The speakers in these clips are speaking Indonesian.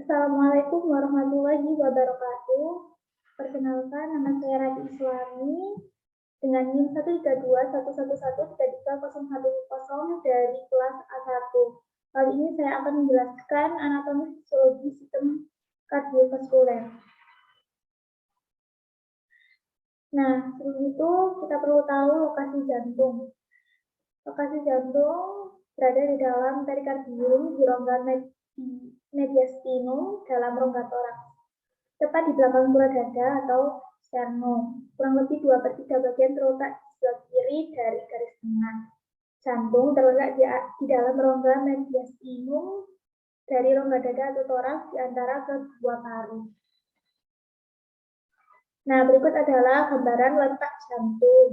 Assalamualaikum warahmatullahi wabarakatuh. Perkenalkan, nama saya Rati Islami dengan NIM 1321111331010 dari kelas A1. Kali ini saya akan menjelaskan anatomi fisiologi sistem kardiovaskuler. Nah, sebelum itu kita perlu tahu lokasi jantung. Lokasi jantung berada di dalam perikardium di rongga mediastinum dalam rongga toraks, tepat di belakang tulang dada atau sternum. Kurang lebih 2/3 bagian terletak di sebelah kiri dari garis tengah. Jantung terletak di dalam rongga mediastinum dari rongga dada atau toraks di antara kedua paru. Nah, berikut adalah gambaran letak jantung.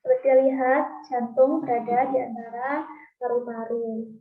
Seperti lihat, jantung berada di antara paru-paru.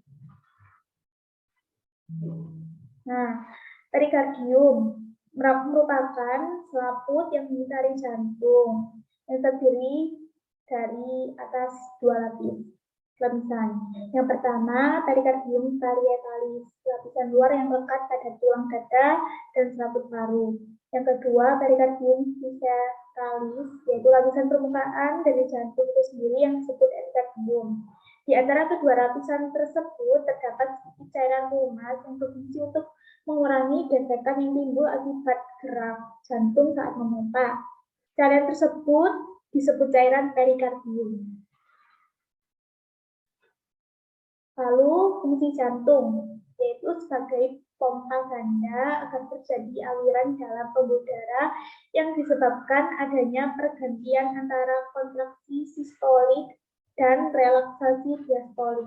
Nah, perikardium merupakan selaput yang mengitari jantung yang terdiri dari atas dua lapisan. Yang pertama, perikardium parietalis, lapisan luar yang lekat pada tulang dada dan selaput paru. Yang kedua, perikardium visceralis, yaitu lapisan permukaan dari jantung itu sendiri yang disebut epikardium. Di antara kedua lapisan tersebut terdapat sedikit cairan lumas yang berfungsi untuk mengurangi gesekan yang timbul akibat gerak jantung saat memompa. Cairan tersebut disebut cairan perikardium. Lalu fungsi jantung, yaitu sebagai pompa ganda agar terjadi aliran dalam pembuluh darah yang disebabkan adanya pergantian antara kontraksi sistolik dan relaksasi diastolik.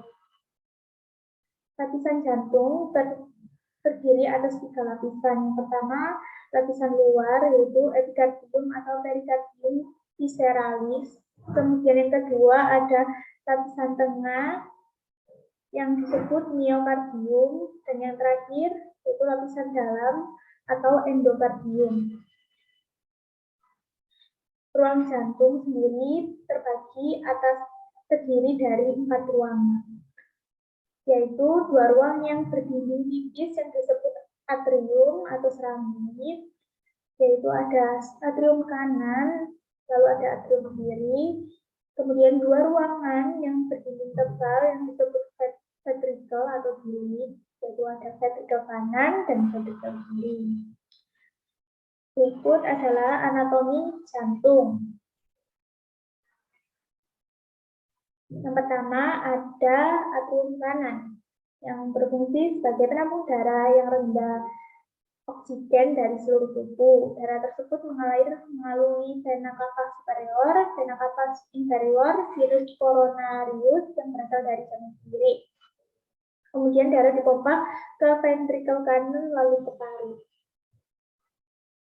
Lapisan jantung terdiri atas 3 lapisan. Yang pertama, lapisan luar, yaitu epikardium atau perikardium visceralis. Kemudian yang kedua ada lapisan tengah yang disebut miokardium, dan yang terakhir yaitu lapisan dalam atau endokardium. Ruang jantung sendiri terdiri dari 4 ruangan, yaitu 2 ruang yang berdinding tipis yang disebut atrium atau seramik, yaitu ada atrium kanan, lalu ada atrium kiri, kemudian 2 ruangan yang berdinding tebal yang disebut ventricle atau bilik, yaitu ada ventricle kanan dan ventricle kiri. Berikut adalah anatomi jantung. Yang pertama ada atrium kanan yang berfungsi sebagai penampung darah yang rendah oksigen dari seluruh tubuh. Darah tersebut mengalir melalui vena cava superior, vena cava inferior, virus coronarius yang berasal dari jantung sendiri. Kemudian darah dipompa ke ventricle kanan lalu ke paru.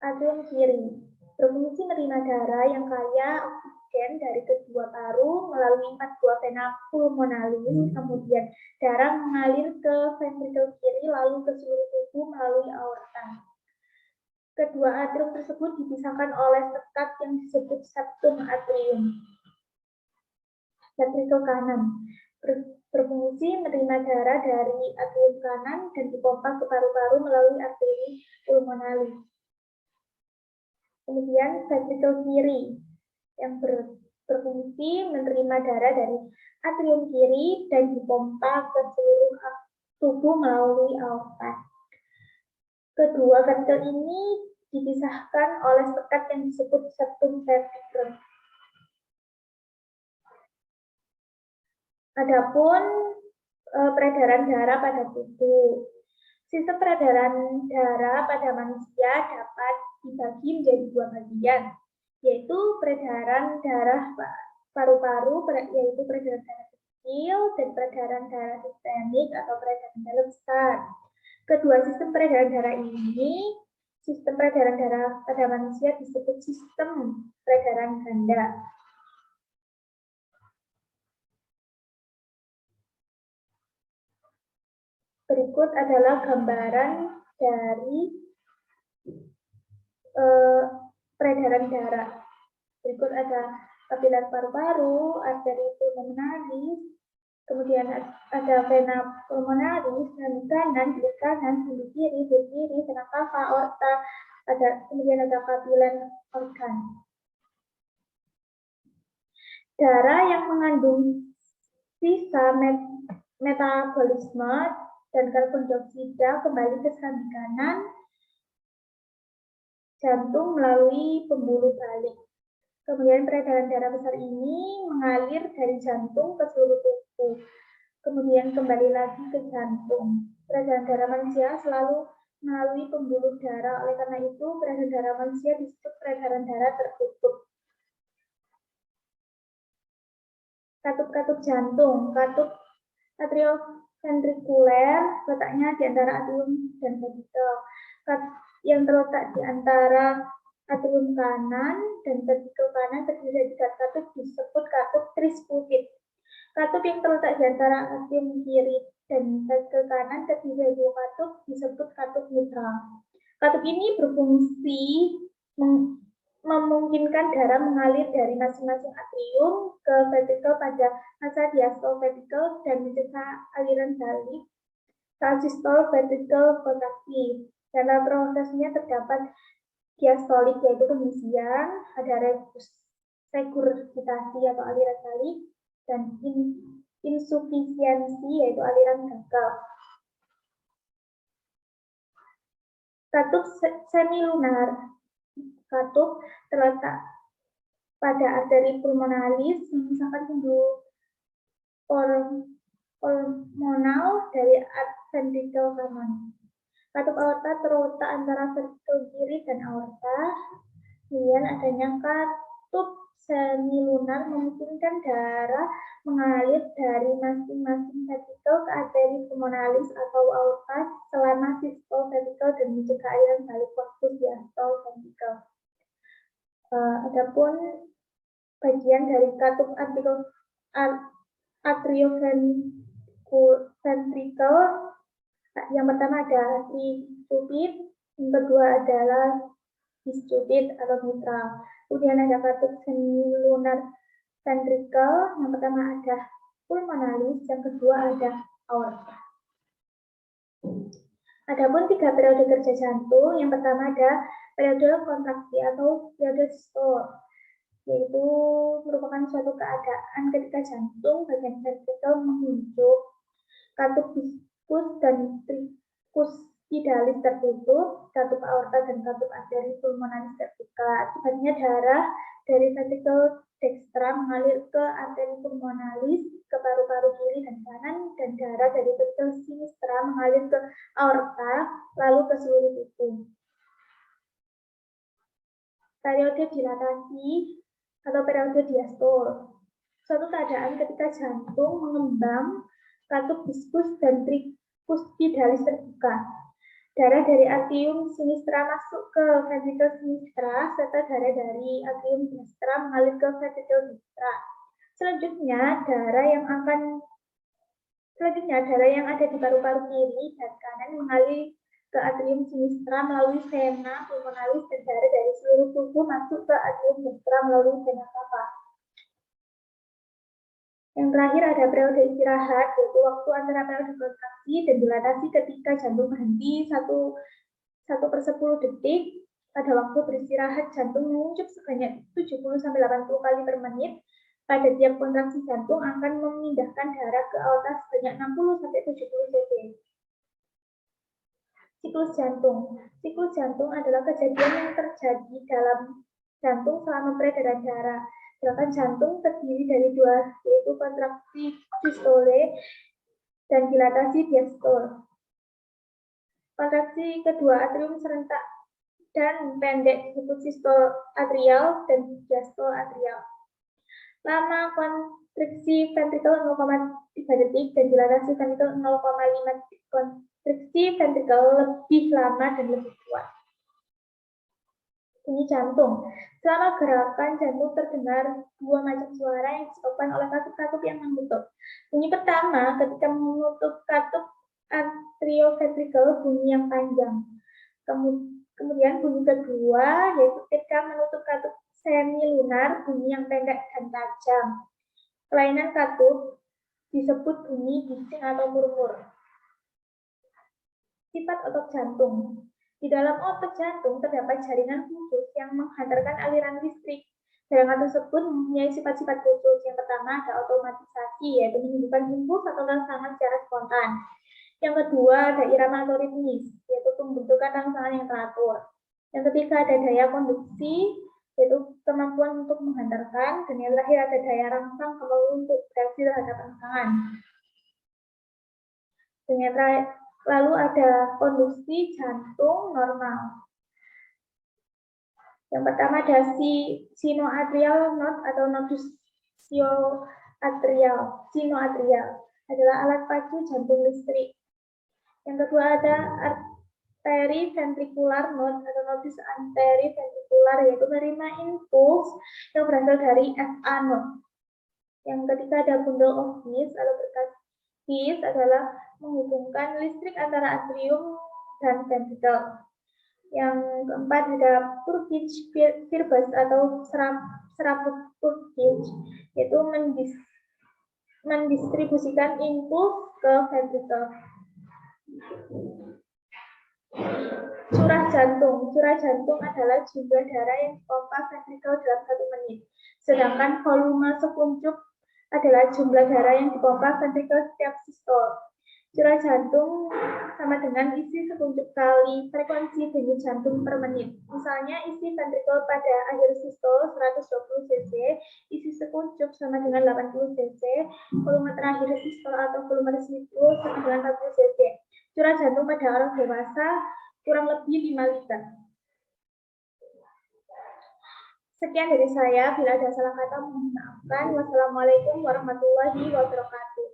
Atrium kiri berfungsi menerima darah yang kaya oksigen dari kedua paru melalui 4 buah vena pulmonalis. Kemudian darah mengalir ke ventricle kiri lalu ke seluruh tubuh melalui aorta. Kedua atrium tersebut dipisahkan oleh sekat yang disebut septum atrium. Ventricle kanan berfungsi menerima darah dari atrium kanan dan dipompa ke paru-paru melalui arteri pulmonalis. Kemudian ventricle kiri yang berfungsi menerima darah dari atrium kiri dan dipompa ke seluruh tubuh melalui aorta. Kedua ventricle ini dipisahkan oleh sekat yang disebut septum ventricle. Adapun peredaran darah pada tubuh. Sistem peredaran darah pada manusia dapat dibagi menjadi 2 bagian, yaitu peredaran darah paru-paru, yaitu peredaran darah kecil, dan peredaran darah sistemik atau peredaran darah besar. Kedua sistem peredaran darah ini, sistem peredaran darah pada manusia disebut sistem peredaran ganda. Berikut adalah gambaran dari peredaran darah. Berikut ada kapiler paru-paru, arteri pulmonalis, Kemudian ada vena pulmonaris, sendi kanan, sendi kiri, vena cava, aorta, kemudian ada kapiler organ. Darah yang mengandung sisa metabolisme dan karbon dioksida kembali ke sendi kanan jantung melalui pembuluh balik. Kemudian peredaran darah besar ini mengalir dari jantung ke seluruh tubuh. Kemudian kembali lagi ke jantung. Peredaran darah manusia selalu melalui pembuluh darah. Oleh karena itu, peredaran darah manusia disebut peredaran darah tertutup. Katup-katup jantung. Katup atrioventrikuler letaknya di antara atrium dan ventrikel. Yang terletak di antara atrium kanan dan ventrikel kanan terdiri dari 3 katup disebut katup trisputid. Katup yang terletak di antara atrium kiri dan ventrikel kanan terdiri dari 2 katup disebut katup mitral. Katup ini berfungsi memungkinkan darah mengalir dari masing-masing atrium ke ventrikel pada masa diastole ventrikel dan mencegah aliran balik saat sistole ventrikel kontraksi. Dalam prosesnya terdapat diastolik yaitu pengisian, ada regurgitasi atau aliran balik, dan insufisiensi yaitu aliran gagal. Katup semilunar. Katup terletak pada arteri pulmonalis memisahkan pembuluh pulmonal dari ventrikel kanan. Katup aorta terletak antara ventrikel kiri dan aorta. Kemudian adanya katup semilunar memungkinkan darah mengalir dari masing-masing ventrikel ke arteri pulmonalis atau aorta selama sistole ventrikel dan mencegah aliran balik waktu diastole ventrikel. Adapun bagian dari katup atrioventrikel, yang pertama ada tricupid, yang kedua adalah discupid atau mitral. Kemudian ada katup semilunar ventrikel, yang pertama ada pulmonalis, yang kedua ada aorta. Adapun 3 periode kerja jantung, yang pertama ada periode kontraksi atau periode systole, yaitu merupakan suatu keadaan ketika jantung bagian ventrikel menguncup, katup diskus dan tricuspidalis tertutup, katup aorta dan katup arteri pulmonalis terbuka. Akibatnya darah dari ventrikel dekstra mengalir ke arteri pulmonalis, ke paru-paru kiri dan kanan, dan darah dari ventrikel sinistra mengalir ke aorta, lalu ke seluruh tubuh. Periode dilatasi atau periode diastole, suatu keadaan ketika jantung mengembang, katup diskus dan tricuspidalis terbuka. Darah dari atrium sinistra masuk ke ventrikel sinistra, serta darah dari atrium sinistra mengalir ke ventrikel distra. Selanjutnya, darah yang ada di paru-paru kiri dan kanan mengalir ke atrium sinistra melalui vena pulmonalis, dan darah dari seluruh tubuh masuk ke atrium distra melalui vena cava. Yang terakhir ada periode istirahat, yaitu waktu antara periode kontraksi dan dilatasi ketika jantung berhenti 1/10 detik. Pada waktu beristirahat, jantung menguncup sebanyak 70-80 kali per menit. Pada tiap kontraksi, jantung akan memindahkan darah ke aorta sebanyak 60-70 cc. Siklus jantung. Siklus jantung adalah kejadian yang terjadi dalam jantung selama peredaran darah. Gerakan jantung terdiri dari 2, yaitu kontraksi sistole dan dilatasi diastole. Kontraksi kedua atrium serentak dan pendek disebut sistole atrial dan diastole atrial. Lama kontriksi ventrikel 0,3 detik dan dilatasi ventrikel 0,5 detik. Kontriksi ventrikel lebih lama dan lebih kuat. Bunyi jantung. Selama gerakan jantung terdengar 2 macam suara yang disebabkan oleh katup-katup yang menutup. Bunyi pertama ketika menutup katup atrioventrikel, bunyi yang panjang. Kemudian bunyi kedua yaitu ketika menutup katup semilunar, bunyi yang pendek dan tajam. Kelainan katup disebut bunyi bising atau murmur. Sifat otot jantung. Di dalam otot jantung terdapat jaringan khusus yang menghantarkan aliran listrik. Jaringan tersebut mempunyai sifat-sifat khusus. Yang pertama ada otomatisasi, yaitu menunjukkan impuls atau rangsangan secara spontan. Yang kedua ada irama atau ritmis, yaitu pembentukan rangsangan yang teratur. Yang ketiga ada daya konduksi, yaitu kemampuan untuk menghantarkan, dan yang terakhir ada daya rangsang, kemampuan untuk bereaksi terhadap rangsangan. Dan yang terakhir, lalu ada konduksi jantung normal. Yang pertama ada sinoatrial node atau nodus sinoatrial adalah alat pacu jantung listrik. Yang kedua ada arteri-ventricular node atau nodus anteri-ventricular, yaitu menerima impuls yang berasal dari FA node. Yang ketiga ada bundle of His atau berkas His adalah menghubungkan listrik antara atrium dan ventricle. Yang keempat ada Purkinje fibrous atau serabut Purkinje, yaitu mendistribusikan impuls ke ventricle. Curah jantung. Curah jantung adalah jumlah darah yang dipompa ventricle dalam 1 menit. Sedangkan volume sekuncup adalah jumlah darah yang dipompa ventricle setiap sistol. Curah jantung sama dengan isi sekuncup kali frekuensi denyut jantung per menit. Misalnya isi ventricle pada akhir sistol 120 cc, isi sekuncup sama dengan 80 cc, volume terakhir sistol atau volume residu sama dengan 40 cc. Curah jantung pada orang dewasa kurang lebih 5 liter. Sekian dari saya. Bila ada salah kata mohon maafkan. Wassalamualaikum warahmatullahi wabarakatuh.